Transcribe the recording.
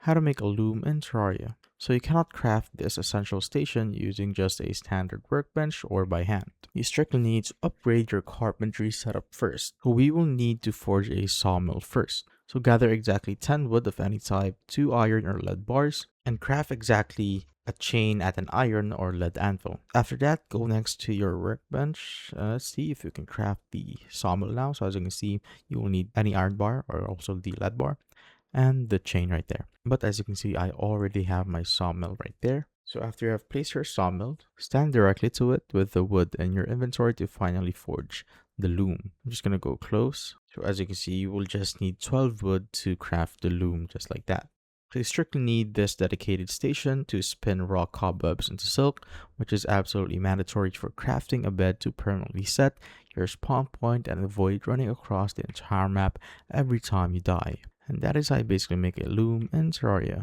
how to make a loom in Terraria. So you cannot craft this essential station using just a standard workbench or by hand. You strictly need to upgrade your carpentry setup first. So we will need to forge a sawmill first. So gather exactly 10 wood of any type, 2 iron or lead bars, and craft exactly a chain at an iron or lead anvil. After that, go next to your workbench. Let's see if you can craft the sawmill now. So as you can see, you will need any iron bar or also the lead bar and the chain right there. But as you can see, I already have my sawmill right there. So after you have placed your sawmill, stand directly to it with the wood in your inventory to finally forge the loom. I'm just gonna go close. So as you can see, you will just need 12 wood to craft the loom just like that. So you strictly need this dedicated station to spin raw cobwebs into silk, which is absolutely mandatory for crafting a bed to permanently set your spawn point and avoid running across the entire map every time you die. And that is how you basically make a loom in Terraria.